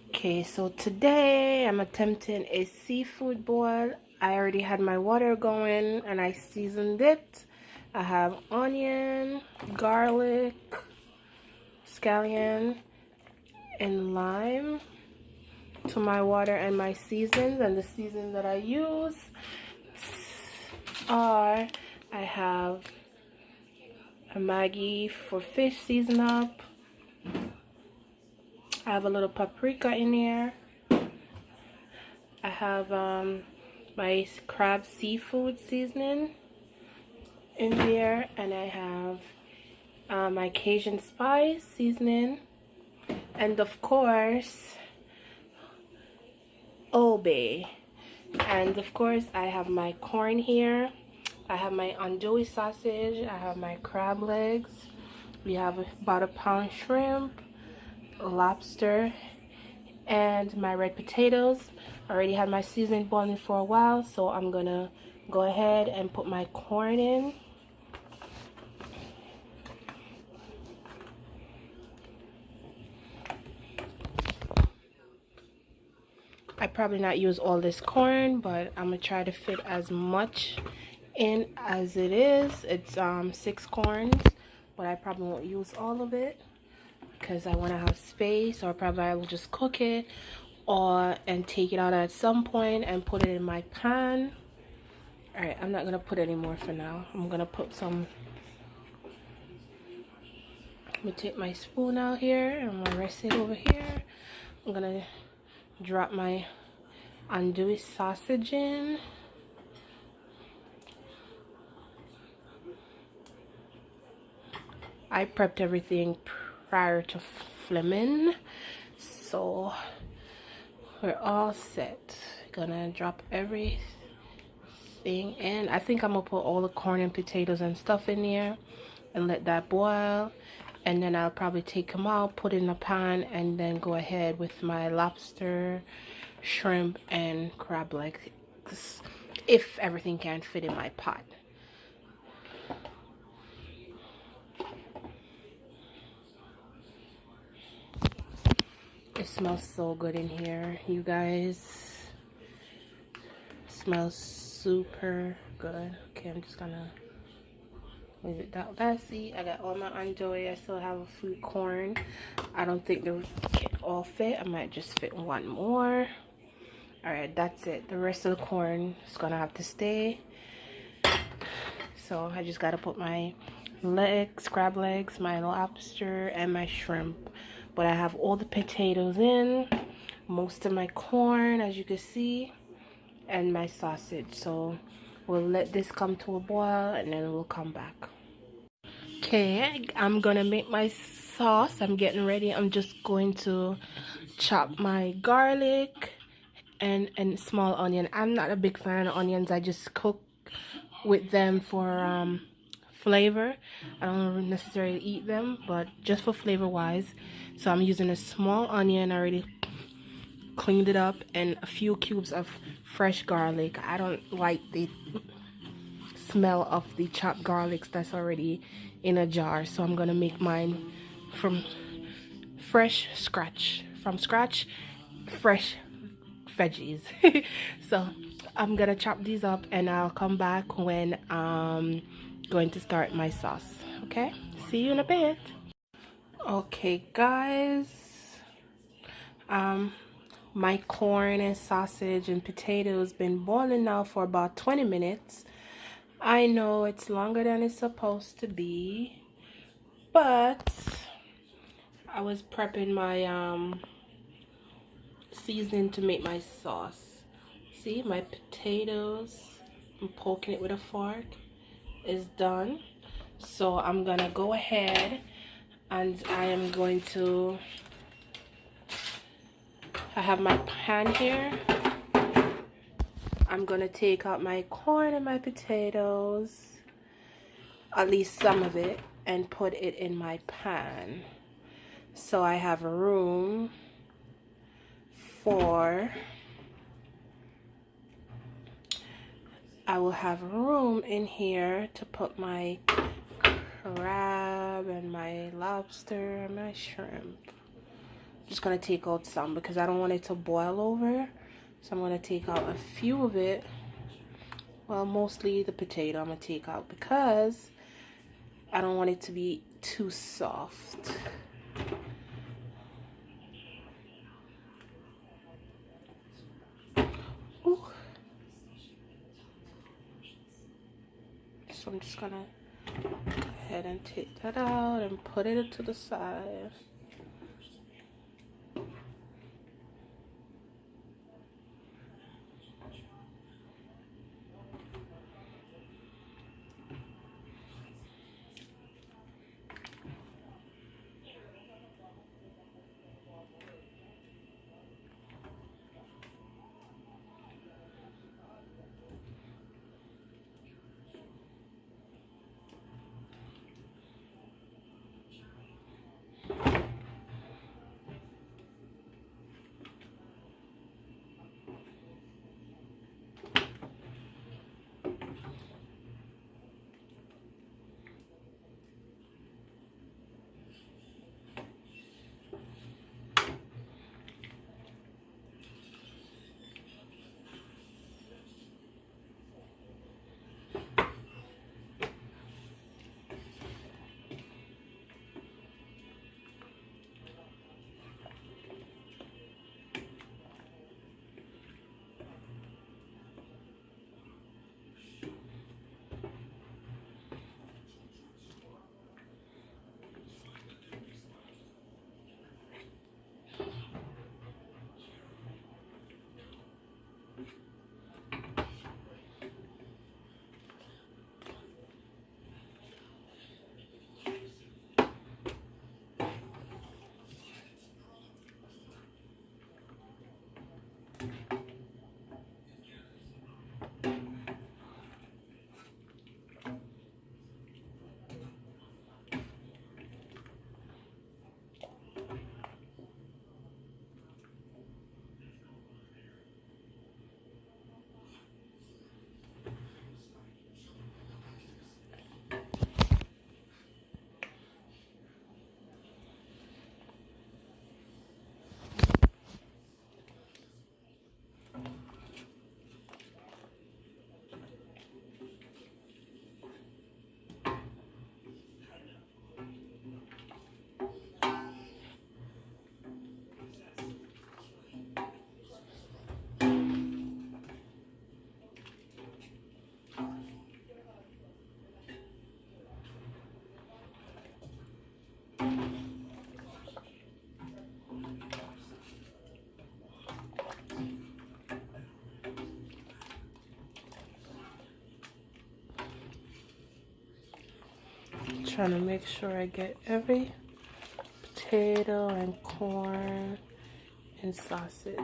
Okay, so today I'm attempting a seafood boil. I already had my water going and I seasoned it. I have onion, garlic, scallion, and lime to my water and my seasons. And the seasons that I use are I have a Maggi for fish season up. I have a little paprika in here. I have my crab seafood seasoning in there, and I have my Cajun spice seasoning, and of course Obey. And of course I have my corn here. I have my andouille sausage. I have my crab legs. We have about a pound shrimp, lobster, and my red potatoes. I already had my seasoning boiling for a while, so I'm gonna go ahead and put my corn in. I probably not use all this corn, but I'm gonna try to fit as much in as it is. It's 6 corns, but I probably won't use all of it because I want to have space, or probably I will just cook it and take it out at some point and put it in my pan. All right, I'm not gonna put any more for now. I'm gonna put some. Let me take my spoon out here and I'm gonna rest it over here. I'm gonna drop my andouille sausage in. I prepped everything prior to filming, so we're all set. Gonna drop everything in. I think I'm gonna put all the corn and potatoes and stuff in there and let that boil, and then I'll probably take them out, put it in a pan, and then go ahead with my lobster, shrimp, and crab legs if everything can fit in my pot. It smells so good in here, you guys. It smells super good. Okay, I'm just gonna leave it that. Let's see, I got all my andouille. I still have a few corn. I don't think they can all fit. I might just fit one more. All right, that's it. The rest of the corn is gonna have to stay. So I just gotta put my legs, crab legs, my lobster, and my shrimp. But I have all the potatoes in, most of my corn, as you can see, and my sausage. So we'll let this come to a boil and then we'll come back. Okay, I'm gonna make my sauce. I'm getting ready. I'm just going to chop my garlic and small onion. I'm not a big fan of onions. I just cook with them for flavor. I don't necessarily eat them, but just for flavor wise. So I'm using a small onion. I already cleaned it up, and a few cubes of fresh garlic. I don't like the smell of the chopped garlics that's already in a jar, so I'm gonna make mine from scratch fresh veggies. So I'm gonna chop these up and I'll come back when I'm going to start my sauce. Okay, see you in a bit. Okay guys, my corn and sausage and potatoes been boiling now for about 20 minutes. I know it's longer than it's supposed to be, but I was prepping my seasoning to make my sauce. See, my potatoes, I'm poking it with a fork, is done. So I'm gonna go ahead and I am going to, I have my pan here. I'm gonna take out my corn and my potatoes, at least some of it, and put it in my pan. So I have room for, I will have room in here to put my crab and my lobster and my shrimp. just gonna take out some because I don't want it to boil over. So I'm gonna take out a few of it. Well, mostly the potato I'm gonna take out because I don't want it to be too soft. Ooh. So I'm just gonna go ahead and take that out and put it to the side. Trying to make sure I get every potato and corn and sausage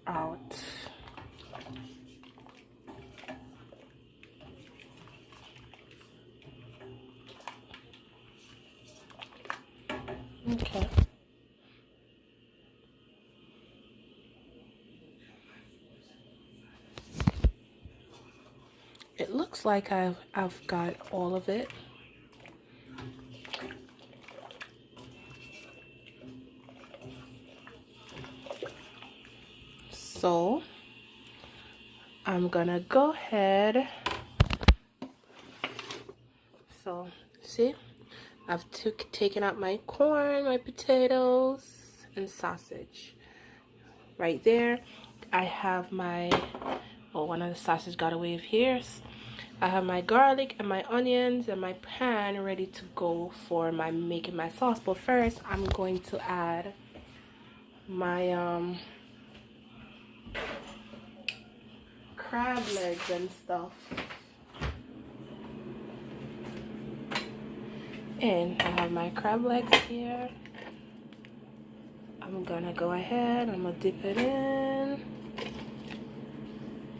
out. Okay. It looks like I've got all of it. So I'm gonna go ahead. So see, I've taken out my corn, my potatoes, and sausage. Right there, I have my, oh, one of the sausage got away with here. I have my garlic and my onions and my pan ready to go for my making my sauce. But first, I'm going to add my crab legs and stuff. And I have my crab legs here. I'm gonna go ahead, I'm gonna dip it in.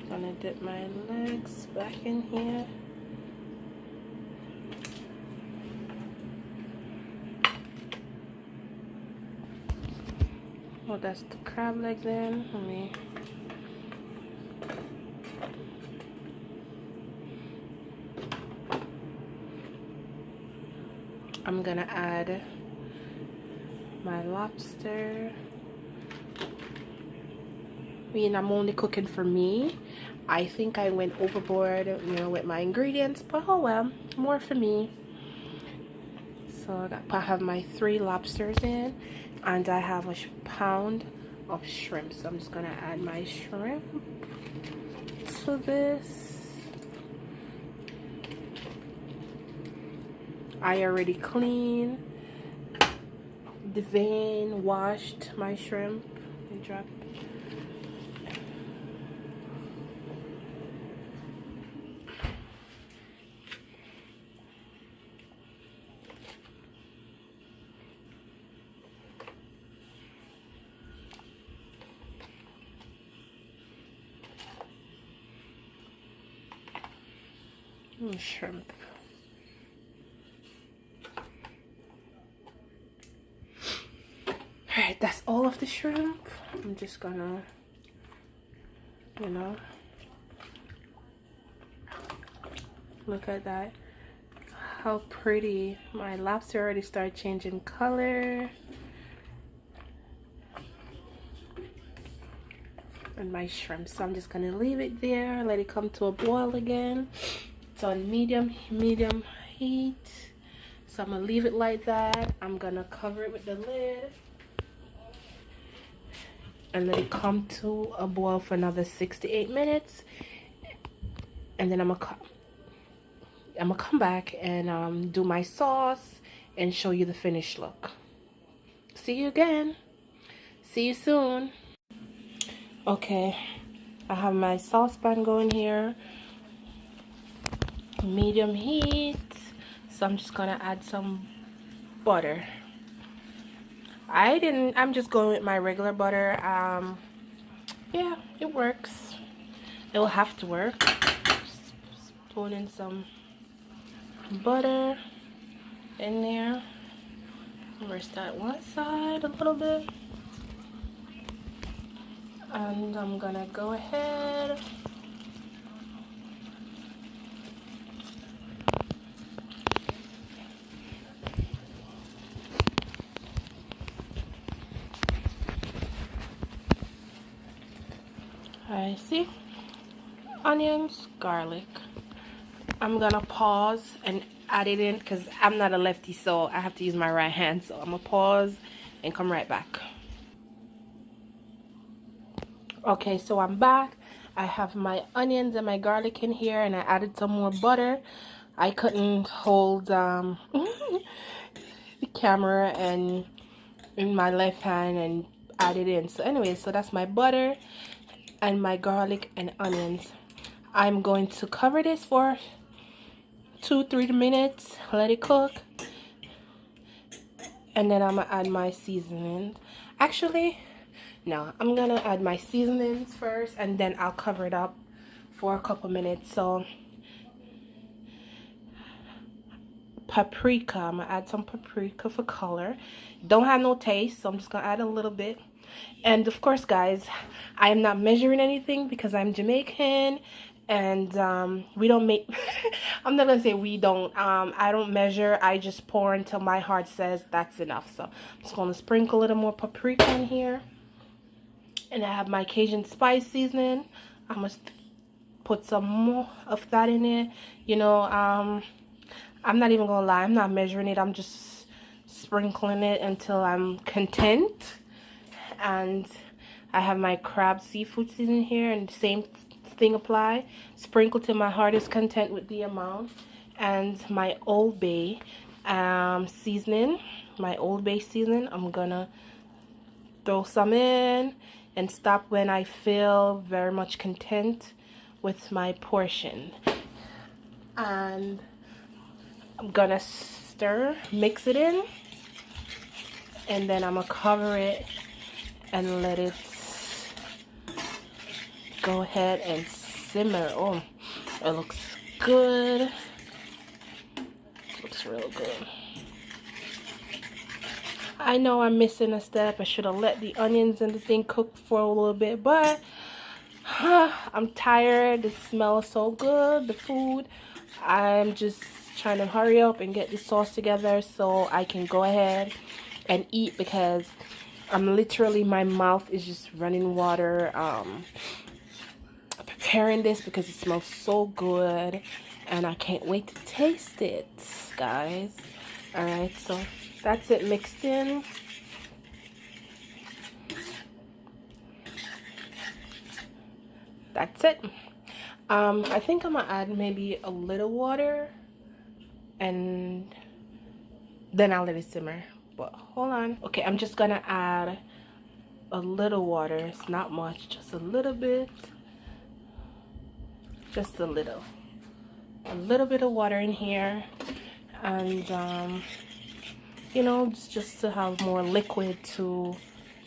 I'm gonna dip my legs back in here. Oh, that's the crab legs in. I'm gonna add my lobster. I mean, I'm only cooking for me. I think I went overboard, you know, with my ingredients, but oh well, more for me. So I have my 3 lobsters in, and I have a pound of shrimp. So I'm just gonna add my shrimp to this. I already cleaned, washed my shrimp and dropped. Shrimp. Alright, that's all of the shrimp. I'm just gonna, you know, look at that. How pretty. My lobster already started changing color. And my shrimp. So I'm just gonna leave it there, let it come to a boil again. It's on medium heat. So I'm gonna leave it like that. I'm gonna cover it with the lid and let it come to a boil for another 6 to 8 minutes. And then I'm gonna come back and do my sauce and show you the finished look. See you again. See you soon. Okay, I have my saucepan going here, medium heat. So I'm just gonna add some butter. I'm just going with my regular butter. Yeah, it works. It will have to work. Just put in some butter in there. Rest that one side a little bit. And I'm gonna go ahead I see onions, garlic. I'm gonna pause and add it in because I'm not a lefty, so I have to use my right hand. So I'm gonna pause and come right back. Okay, so I'm back. I have my onions and my garlic in here, and I added some more butter. I couldn't hold the camera and in my left hand and add it in. So anyway, so that's my butter and my garlic and onions. I'm going to cover this for 2-3 minutes, let it cook, and then I'm gonna add my seasoning. Actually, no, I'm gonna add my seasonings first and then I'll cover it up for a couple minutes. So paprika, I'm gonna add some paprika for color. Don't have no taste, so I'm just gonna add a little bit. And of course, guys, I am not measuring anything because I'm Jamaican, and we don't make I'm not gonna say we don't, I don't measure. I just pour until my heart says that's enough. So I'm just gonna sprinkle a little more paprika in here, and I have my Cajun spice seasoning. I must put some more of that in it. You know, I'm not even gonna lie, I'm not measuring it. I'm just sprinkling it until I'm content. And I have my crab seafood seasoning here, and the same thing apply. Sprinkle till my heart is content with the amount. And my Old Bay seasoning, I'm gonna throw some in and stop when I feel very much content with my portion. And I'm gonna mix it in, and then I'm gonna cover it and let it go ahead and simmer. Oh, it looks good. It looks real good. I know I'm missing a step. I should have let the onions and the thing cook for a little bit, but I'm tired. It smells so good, the food. I'm just trying to hurry up and get the sauce together so I can go ahead and eat, because I'm literally, my mouth is just running water preparing this, because it smells so good and I can't wait to taste it, guys. All right, so that's it mixed in. That's it. I think I'm gonna add maybe a little water and then I'll let it simmer. But hold on. Okay, I'm just gonna add a little water. It's not much, just a little bit. Just a little bit of water in here, and you know, just to have more liquid to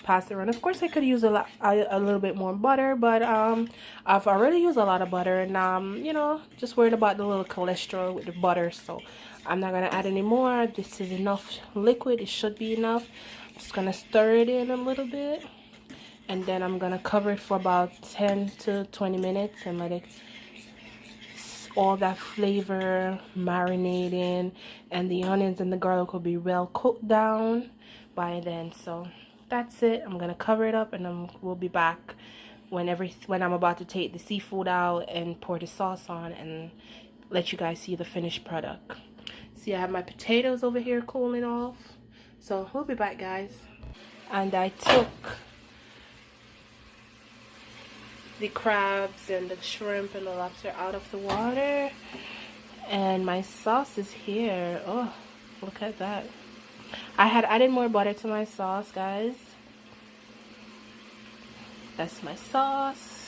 pass around. Of course, I could use a little bit more butter, but I've already used a lot of butter, and you know, just worried about the little cholesterol with the butter, so I'm not gonna add any more. This is enough liquid. It should be enough. Just gonna stir it in a little bit, and then I'm gonna cover it for about 10 to 20 minutes and let it, all that flavor marinating, and the onions and the garlic will be well cooked down by then. So that's it. I'm gonna cover it up, and then we'll be back when I'm about to take the seafood out and pour the sauce on and let you guys see the finished product. See, I have my potatoes over here cooling off, so we'll be back, guys. And I took the crabs and the shrimp and the lobster out of the water, and my sauce is here. Oh, look at that. I had added more butter to my sauce, guys. That's my sauce.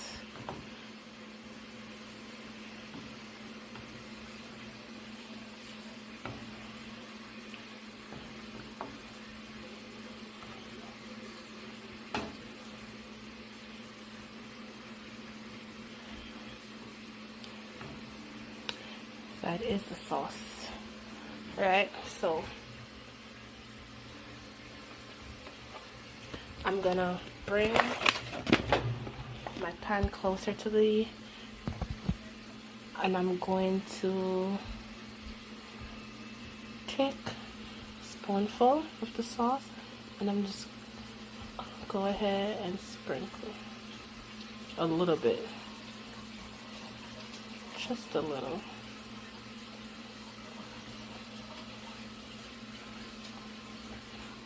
That is the sauce. Alright, so I'm gonna bring my pan closer to the, and I'm going to take a spoonful of the sauce, and I'm just go ahead and sprinkle a little bit, just a little.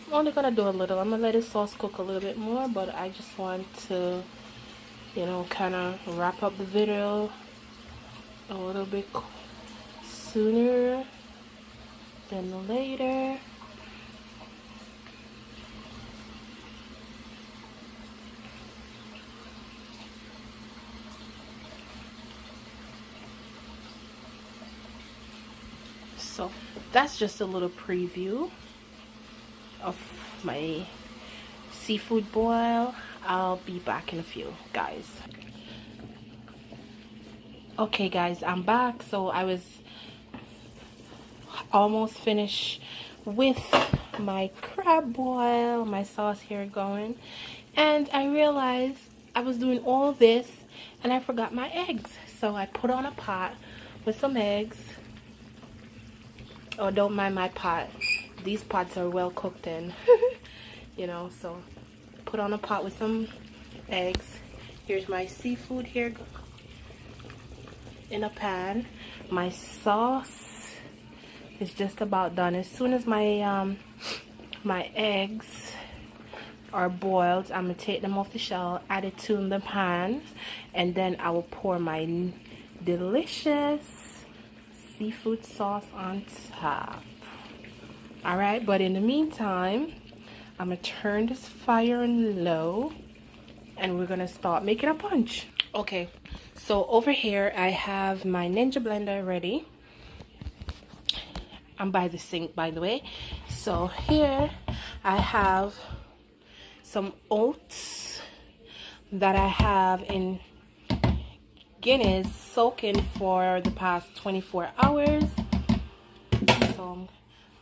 I'm only gonna do a little. I'm gonna let the sauce cook a little bit more, but I just want to, you know, kind of wrap up the video a little bit sooner than later. So that's just a little preview of my seafood boil. I'll be back in a few, guys. Okay, guys, I'm back. So I was almost finished with my crab boil, my sauce here going, and I realized I was doing all this and I forgot my eggs. So I put on a pot with some eggs. Oh, don't mind my pot. These pots are well cooked in. You know, so put on a pot with some eggs. Here's my seafood here in a pan. My sauce is just about done. As soon as my my eggs are boiled, I'm gonna take them off the shell, add it to the pan, and then I will pour my delicious seafood sauce on top. All right, but in the meantime, I'm gonna turn this fire on low, and we're gonna start making a punch. Okay, so over here I have my Ninja blender ready. I'm by the sink, by the way. So here I have some oats that I have in Guinness soaking for the past 24 hours. So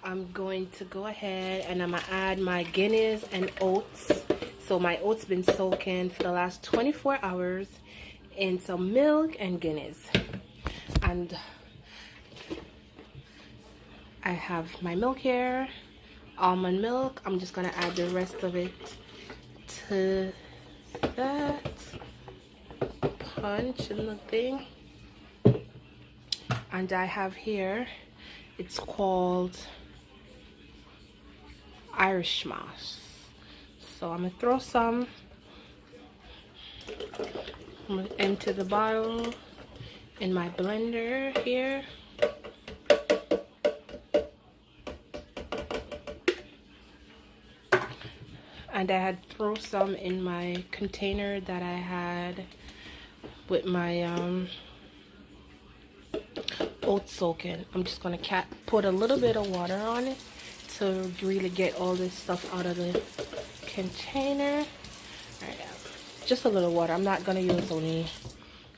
I'm going to go ahead and I'm gonna add my Guinness and oats. So my oats been soaking for the last 24 hours in some milk and Guinness. And I have my milk here, almond milk. I'm just gonna add the rest of it to that punch in the thing. And I have here, it's called Irish moss. So I'm gonna throw some into the bottle in my blender here. And I had throw some in my container that I had with my oat soaking. I'm just gonna put a little bit of water on it to really get all this stuff out of the container. All right, just a little water. I'm not gonna use only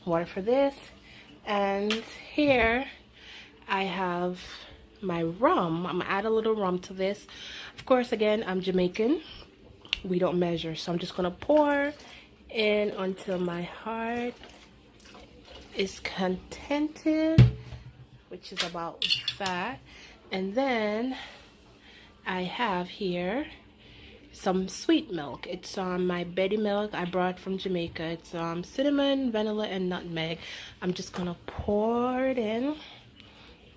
water for this. And here I have my rum. I'm gonna add a little rum to this. Of course, again, I'm Jamaican. We don't measure, so I'm just gonna pour in until my heart is contented, which is about that. And then I have here some sweet milk. It's my Betty milk I brought from Jamaica. It's cinnamon, vanilla, and nutmeg. I'm just gonna pour it in.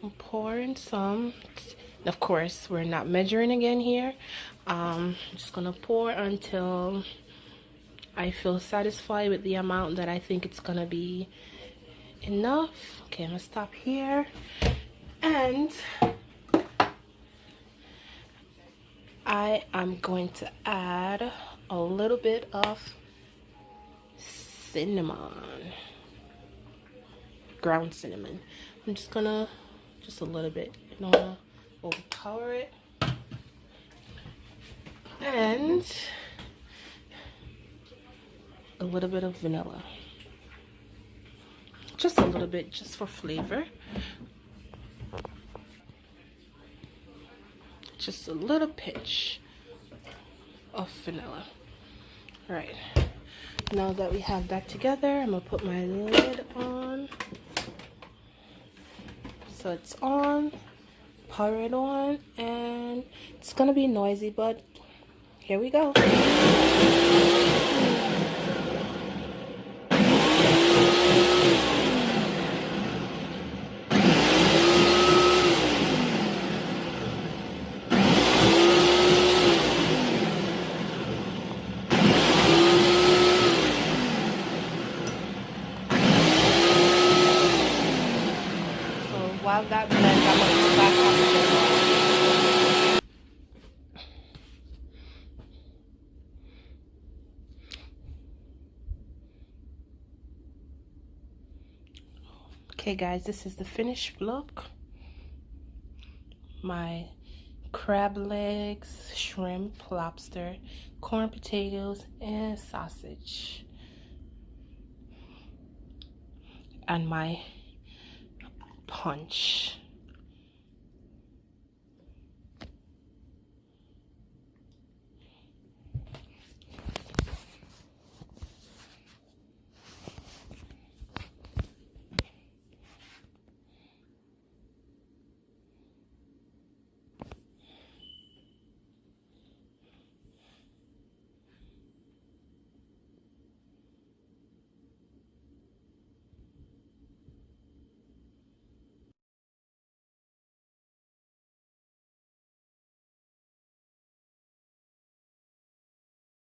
I'm pouring some. Of course, we're not measuring again here. I'm just gonna pour until I feel satisfied with the amount that I think it's gonna be enough. Okay, I'm gonna stop here. And I am going to add a little bit of cinnamon, ground cinnamon. I'm just gonna, just a little bit, you don't wanna overpower it. And a little bit of vanilla, just a little bit, just for flavor. Just a little pinch of vanilla. All right, now that we have that together, I'm gonna put my lid on. So it's on, power it on, and it's gonna be noisy, but here we go. While that blends, I'm going to come back up. Okay guys, this is the finished look. My crab legs, shrimp, lobster, corn, potatoes, and sausage. And my punch.